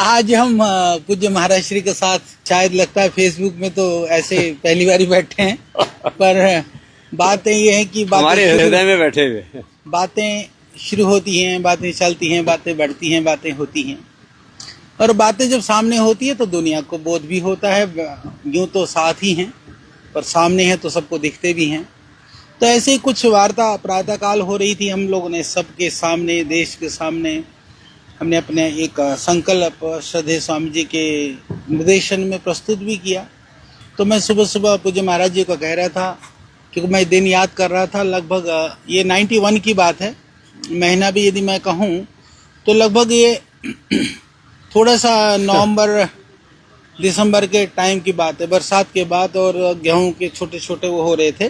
आज हम पूज्य महाराज श्री के साथ शायद लगता है फेसबुक में तो ऐसे पहली बार ही बैठे हैं, पर बातें ये है कि हमारे हृदय में बैठे हुए बातें शुरू होती हैं, बातें चलती हैं, बातें बढ़ती हैं, बातें होती हैं। और बातें जब सामने होती है तो दुनिया को बोध भी होता है। यूं तो साथ ही हैं, पर सामने हैं तो सबको दिखते भी हैं। तो ऐसे ही कुछ वार्ता प्रातःकाल हो रही थी। हम लोगों ने सबके सामने, देश के सामने, हमने अपने एक संकल्प श्रद्धेय स्वामी जी के निर्देशन में प्रस्तुत भी किया। तो मैं सुबह सुबह पूज्य महाराज जी को कह रहा था, क्योंकि मैं दिन याद कर रहा था, लगभग ये 91 की बात है, महीना भी यदि मैं कहूँ तो लगभग ये थोड़ा सा नवंबर दिसंबर के टाइम की बात है, बरसात के बाद, और गेहूं के छोटे छोटे वो हो रहे थे।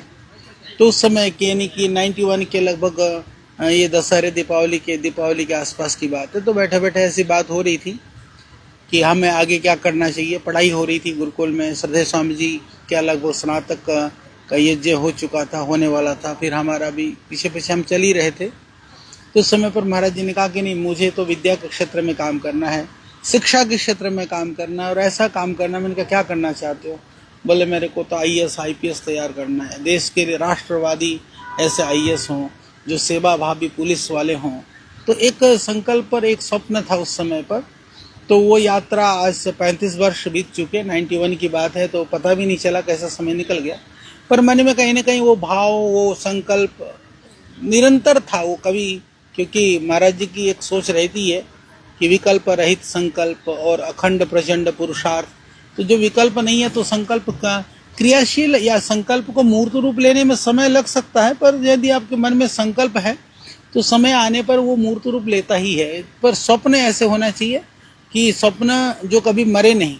तो उस समय यानी कि 91 के लगभग ये दशहरे दीपावली के आसपास की बात है। तो बैठे बैठे ऐसी बात हो रही थी कि हमें आगे क्या करना चाहिए। पढ़ाई हो रही थी गुरुकुल में, श्रद्धेय स्वामी जी के लगभग स्नातक का यज्ञ हो चुका था, होने वाला था, फिर हमारा भी पीछे पीछे हम चल ही रहे थे। तो उस समय पर महाराज जी ने कहा कि नहीं, मुझे तो विद्या के क्षेत्र में काम करना है, शिक्षा के क्षेत्र में काम करना है, और ऐसा काम करना। मैंने कहा क्या करना चाहते हो? बोले मेरे को तो IAS IPS तैयार करना है, देश के लिए राष्ट्रवादी ऐसे IAS हों, जो सेवा भावी पुलिस वाले हों। तो एक संकल्प पर, एक स्वप्न था उस समय पर। तो वो यात्रा आज से 35 वर्ष बीत चुके, 91 की बात है, तो पता भी नहीं चला कैसा समय निकल गया। पर मन में कहीं ना कहीं वो भाव, वो संकल्प निरंतर था वो कभी, क्योंकि महाराज जी की एक सोच रहती है कि विकल्प रहित संकल्प और अखंड प्रचंड पुरुषार्थ। तो जो विकल्प नहीं है तो संकल्प का क्रियाशील या संकल्प को मूर्त रूप लेने में समय लग सकता है, पर यदि आपके मन में संकल्प है तो समय आने पर वो मूर्त रूप लेता ही है। पर स्वप्न ऐसे होना चाहिए कि स्वप्न जो कभी मरे नहीं।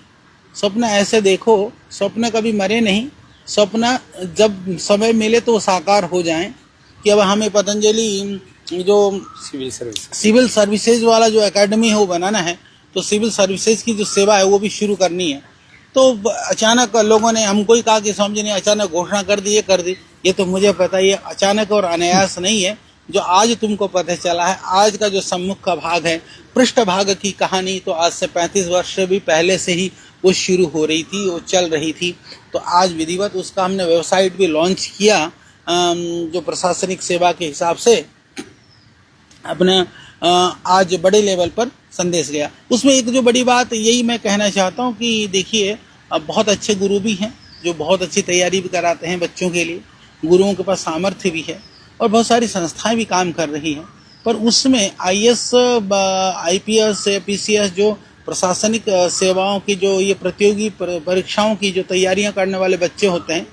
स्वप्न ऐसे देखो, स्वप्न कभी मरे नहीं, स्वप्न जब समय मिले तो साकार हो जाएं। कि अब हमें पतंजलि जो सिविल सर्विसेज वाला जो एकेडमी है वो बनाना है, तो सिविल सर्विसेज की जो सेवा है वो भी शुरू करनी है। तो अचानक लोगों ने हमको ही कहा कि स्वामी जी ने अचानक घोषणा कर दी, ये कर दी। ये तो मुझे पता है, ये अचानक और अनायास नहीं है जो आज तुमको पता चला है। आज का जो सम्मुख का भाग है, पृष्ठ भाग की कहानी, तो आज से 35 वर्ष भी पहले से ही वो शुरू हो रही थी, वो चल रही थी। तो आज विधिवत उसका हमने वेबसाइट भी लॉन्च किया, जो प्रशासनिक सेवा के हिसाब से अपने आज बड़े लेवल पर संदेश गया। उसमें एक जो बड़ी बात यही मैं कहना चाहता हूँ कि देखिए, अब बहुत अच्छे गुरु भी हैं जो बहुत अच्छी तैयारी भी कराते हैं बच्चों के लिए। गुरुओं के पास सामर्थ्य भी है और बहुत सारी संस्थाएं भी काम कर रही हैं। पर उसमें IAS IPS PCS जो प्रशासनिक सेवाओं की जो ये प्रतियोगी परीक्षाओं की जो तैयारियां करने वाले बच्चे होते हैं,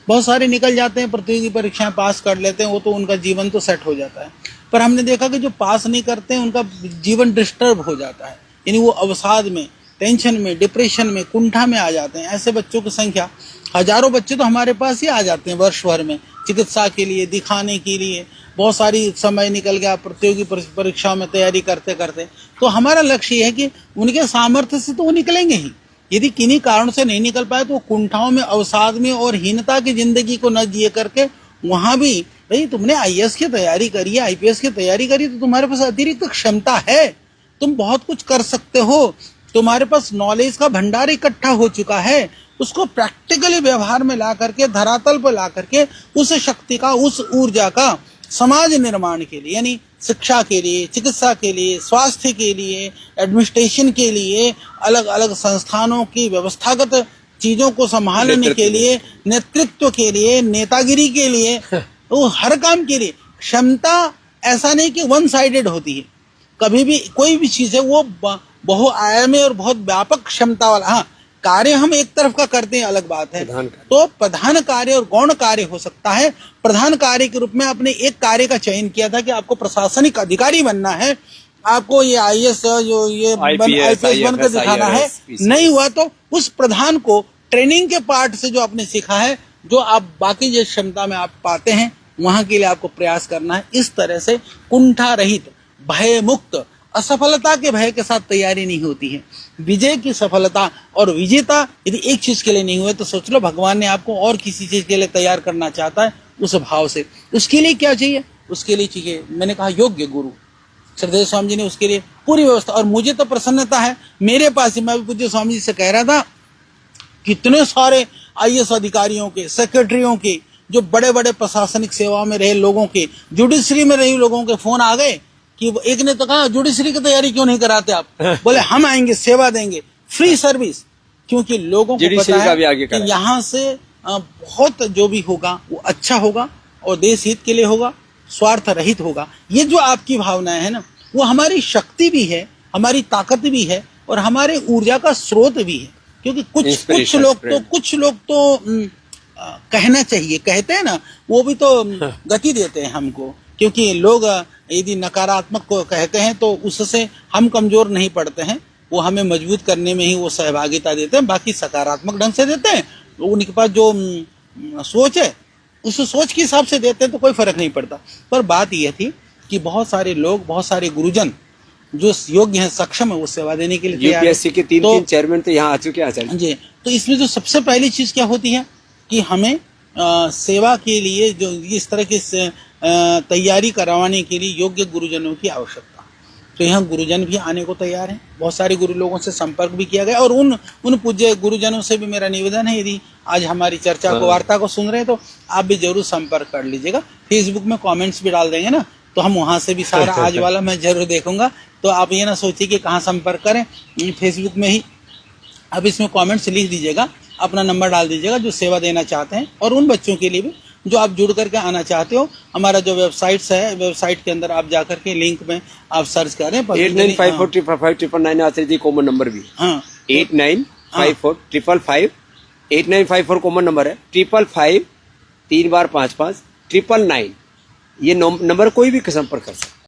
बहुत सारे निकल जाते हैं, प्रतियोगी परीक्षाएं पास कर लेते हैं, वो तो उनका जीवन तो सेट हो जाता है। पर हमने देखा कि जो पास नहीं करते हैं उनका जीवन डिस्टर्ब हो जाता है, यानी वो अवसाद में, टेंशन में, डिप्रेशन में, कुंठा में आ जाते हैं। ऐसे बच्चों की संख्या, हजारों बच्चे तो हमारे पास ही आ जाते हैं वर्ष भर में, चिकित्सा के लिए, दिखाने के लिए। बहुत सारी समय निकल गया प्रतियोगी परीक्षाओं में तैयारी करते करते। तो हमारा लक्ष्य ये है कि उनके सामर्थ्य से तो वो निकलेंगे ही, यदि किन्हीं कारणों से नहीं निकल पाए तो कुंठाओं में, अवसाद में और हीनता की जिंदगी को न जिए करके वहां भी, भाई तुमने IAS की तैयारी करी है, IPS की तैयारी करी, तो तुम्हारे पास अतिरिक्त क्षमता है, तुम बहुत कुछ कर सकते हो, तुम्हारे पास नॉलेज का भंडार इकट्ठा हो चुका है। उसको प्रैक्टिकली व्यवहार में ला करके, धरातल पर ला करके, उस शक्ति का, उस ऊर्जा का समाज निर्माण के लिए, यानी शिक्षा के लिए, चिकित्सा के लिए, स्वास्थ्य के लिए, एडमिनिस्ट्रेशन के लिए, अलग अलग संस्थानों की व्यवस्थागत चीजों को संभालने के लिए, नेतृत्व के लिए, नेतागिरी के लिए, वो हर काम के लिए क्षमता ऐसा नहीं कि वन साइडेड होती है। कभी भी कोई भी चीज है वो बहुआयामी और बहुत व्यापक क्षमता वाला। हाँ, कार्य हम एक तरफ का करते हैं, अलग बात है। तो प्रधान कार्य और गौण कार्य हो सकता है। प्रधान कार्य के रूप में आपने एक कार्य का चयन किया था कि आपको प्रशासनिक अधिकारी बनना है, आपको ये IAS जो ये IPS बनकर दिखाना है। नहीं हुआ तो उस प्रधान को ट्रेनिंग के पार्ट से जो आपने सीखा है, जो आप बाकी जो क्षमता में आप पाते हैं, वहां के लिए आपको प्रयास करना है। इस तरह से कुंठा रहित, भय मुक्त, असफलता के भय के साथ तैयारी नहीं होती है। विजय की सफलता और विजेता यदि एक चीज के लिए नहीं हुए तो सोच लो भगवान ने आपको और किसी चीज के लिए तैयार करना चाहता है, उस भाव से। उसके लिए क्या चाहिए? उसके लिए चाहिए, मैंने कहा, योग्य गुरु। श्रद्धेय स्वामी जी ने उसके लिए पूरी व्यवस्था। और मुझे तो प्रसन्नता है, मेरे पास ही, मैं भी पूज्य स्वामी जी से कह रहा था, कितने सारे आईएएस अधिकारियों के, सेक्रेटरियों के, जो बड़े बड़े प्रशासनिक सेवा में रहे लोगों के, जुडिशरी में रहे लोगों के फोन आ गए कि एक ने तो कहा जुडिशरी की तैयारी क्यों नहीं कराते आप? बोले हम आएंगे, सेवा देंगे, फ्री सर्विस। क्योंकि लोगों को पता है कि यहाँ से बहुत जो भी होगा वो अच्छा होगा और देश हित के लिए होगा, स्वार्थ रहित होगा। ये जो आपकी भावनाएं है ना, वो हमारी शक्ति भी है, हमारी ताकत भी है और हमारे ऊर्जा का स्रोत भी है। क्योंकि कुछ लोग तो कहना चाहिए, कहते हैं ना, वो भी तो गति देते हैं हमको। क्योंकि लोग यदि नकारात्मक को कहते हैं तो उससे हम कमजोर नहीं पड़ते हैं, वो हमें मजबूत करने में ही वो सहभागिता देते हैं। बाकी सकारात्मक ढंग से देते हैं, उनके पास जो सोच है उस सोच के हिसाब से देते हैं तो कोई फर्क नहीं पड़ता। पर बात यह थी कि बहुत सारे लोग, बहुत सारे गुरुजन जो योग्य हैं, सक्षम है, वो सेवा देने के लिए तैयार है। यूपीएससी के तीन चेयरमैन तो यहाँ आ चुके हैं आचार्य जी। तो इसमें जो सबसे पहली चीज क्या होती है कि हमें सेवा के लिए जो इस तरह की तैयारी करवाने के लिए योग्य गुरुजनों की आवश्यकता। तो यहाँ गुरुजन भी आने को तैयार हैं। बहुत सारे गुरु लोगों से संपर्क भी किया गया और उन पूज्य गुरुजनों से भी मेरा निवेदन है, यदि आज हमारी चर्चा को, वार्ता को सुन रहे हैं तो आप भी जरूर संपर्क कर लीजिएगा। फेसबुक में कमेंट्स भी डाल देंगे ना, तो हम वहां से भी सारा आज वाला मैं जरूर देखूंगा। तो आप ये ना सोचिए कि कहाँ संपर्क करें, फेसबुक में ही आप इसमें कमेंट्स लिख दीजिएगा, अपना नंबर डाल दीजिएगा जो सेवा देना चाहते हैं। और उन बच्चों के लिए भी जो आप जुड़ करके आना चाहते हो, हमारा जो वेबसाइट्स है, वेबसाइट के अंदर आप जाकर के लिंक में आप सर्च करें 89545599 आचार्य जी कॉमन नंबर भी। हाँ 8954558954 कॉमन नंबर है। 555 3 बार 55 999 ये नंबर कोई भी संपर्क कर सकते।